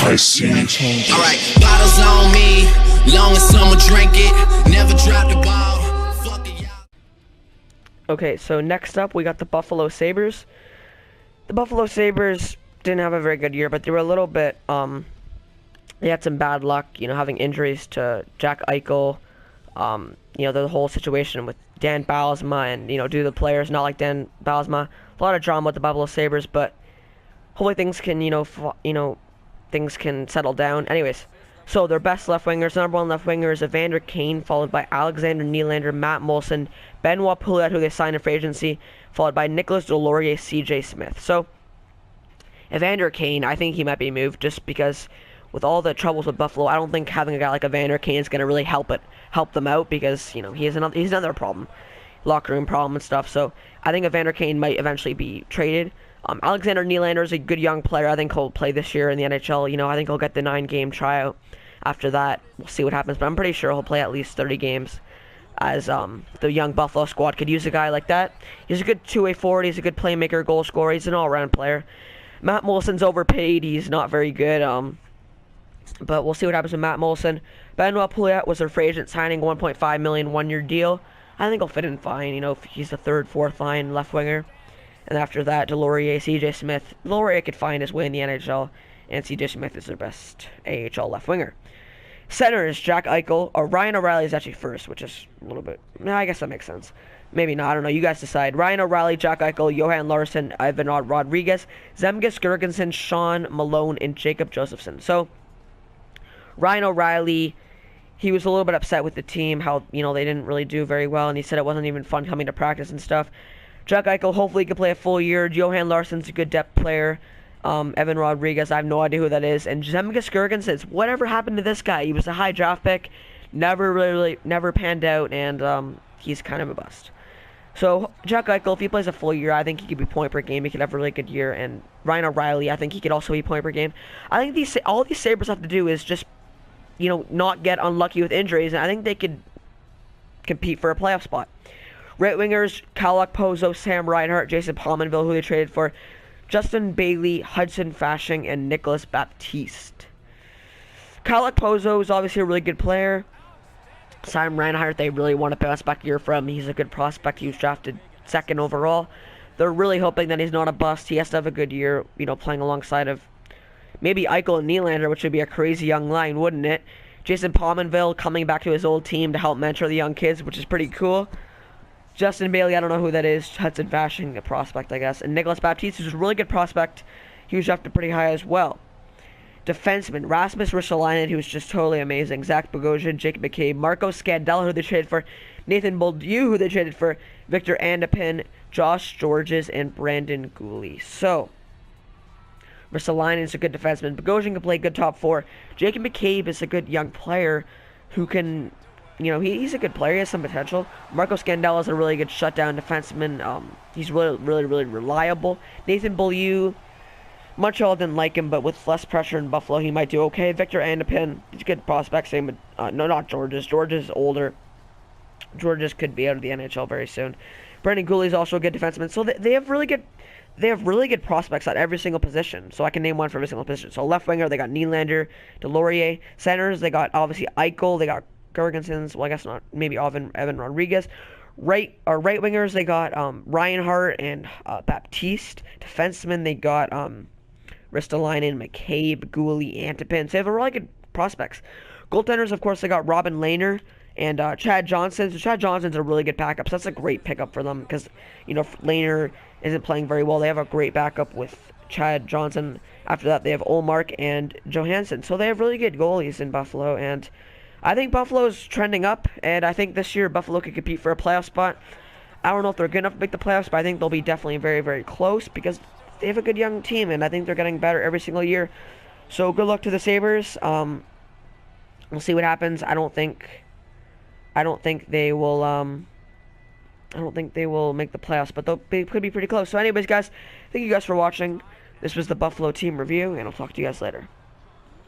I see it. Alright, bottles on me, long as someone drink it, never drop the ball. Fuck it, y'all. Okay, so next up we got the Buffalo Sabres. The Buffalo Sabres didn't have a very good year, but they were a little bit, they had some bad luck, having injuries to Jack Eichel, the whole situation with Dan Bylsma and, due to the players not like Dan Bylsma. A lot of drama with the Buffalo Sabres, but hopefully things can, things can settle down. Anyways, so their best left wingers, number one left winger is Evander Kane, followed by Alexander Nylander, Matt Moulson, Benoit Pouliot, who they signed in free agency, followed by Nicolas Deslauriers, CJ Smith. So, Evander Kane, I think he might be moved just because with all the troubles with Buffalo, I don't think having a guy like Evander Kane is going to really help them out because, he's another problem, locker room problem and stuff. So, I think Evander Kane might eventually be traded. Alexander Nylander is a good young player. I think he'll play this year in the NHL. I think he'll get the 9-game tryout. After that, we'll see what happens, but I'm pretty sure he'll play at least 30 games as the young Buffalo squad could use a guy like that. He's a good two-way forward. He's a good playmaker, goal scorer. He's an all-around player. Matt Moulson's overpaid. He's not very good, but we'll see what happens with Matt Moulson. Benoit Pouliot was their free agent signing, $1.5 million one-year deal. I think he'll fit in fine, if he's the third, fourth line left winger. And after that, Deslauriers, CJ Smith. Deslauriers could find his way in the NHL, and CJ Smith is their best AHL left winger. Centers, Jack Eichel, or Ryan O'Reilly is actually first, which is a little bit... I guess that makes sense. Maybe not, I don't know, you guys decide. Ryan O'Reilly, Jack Eichel, Johan Larsson, Ivan Rodriguez, Zemgus Girgensson, Sean Malone, and Jacob Josephson. So, Ryan O'Reilly, he was a little bit upset with the team, how, they didn't really do very well, and he said it wasn't even fun coming to practice and stuff. Jack Eichel hopefully can play a full year. Johan Larsson's a good depth player. Evan Rodriguez, I have no idea who that is. And Zemgus Girgensson, whatever happened to this guy? He was a high draft pick, never panned out, and he's kind of a bust. So Jack Eichel, if he plays a full year, I think he could be point per game. He could have a really good year. And Ryan O'Reilly, I think he could also be point per game. I think all these Sabres have to do is just, not get unlucky with injuries, and I think they could compete for a playoff spot. Right wingers, Cal Pozo, Sam Reinhart, Jason Pominville, who they traded for, Justin Bailey, Hudson Fasching, and Nicholas Baptiste. Cal Pozo is obviously a really good player. Sam Reinhart, they really want to bounce back year from. He's a good prospect. He was drafted second overall. They're really hoping that he's not a bust. He has to have a good year, playing alongside of maybe Eichel and Nylander, which would be a crazy young line, wouldn't it? Jason Pominville coming back to his old team to help mentor the young kids, which is pretty cool. Justin Bailey, I don't know who that is. Hudson Fasching, a prospect, I guess. And Nicholas Baptiste, who's a really good prospect. He was drafted pretty high as well. Defenseman, Rasmus Ristolainen, who's just totally amazing. Zach Bogosian, Jacob McCabe, Marco Scandella, who they traded for. Nathan Beaulieu, who they traded for. Victor Andepin, Josh Georges, and Brandon Gooley. So, Ristolainen is a good defenseman. Bogosian can play good top four. Jacob McCabe is a good young player who can... he's a good player. He has some potential. Marco Scandella is a really good shutdown defenseman. He's really reliable. Nathan Beaulieu, Montreal didn't like him, but with less pressure in Buffalo, he might do okay. Victor Andepin, he's a good prospect. Same with, no, not Georges. Georges is older. Georges could be out of the NHL very soon. Brandon Gooley is also a good defenseman. So they have really good prospects at every single position. So I can name one for every single position. So left winger, they got Nylander, Deslauriers. Centers, they got obviously Eichel. They got Girgensons, well, I guess not, maybe Evan Rodriguez. Right wingers, they got Reinhart and Baptiste. Defensemen, they got Ristolainen, McCabe, Gooley, Antipin. So they have a really good prospects. Goaltenders, of course, they got Robin Lehner and Chad Johnson. So Chad Johnson's a really good backup. So that's a great pickup for them because, Lehner isn't playing very well. They have a great backup with Chad Johnson. After that, they have Olmark and Johansson. So they have really good goalies in Buffalo, and I think Buffalo's trending up, and I think this year Buffalo could compete for a playoff spot. I don't know if they're good enough to make the playoffs, but I think they'll be definitely very, very close because they have a good young team, and I think they're getting better every single year. So good luck to the Sabres. We'll see what happens. I don't think they will. I don't think they will make the playoffs, but they could be pretty close. So, anyways, guys, thank you guys for watching. This was the Buffalo team review, and I'll talk to you guys later.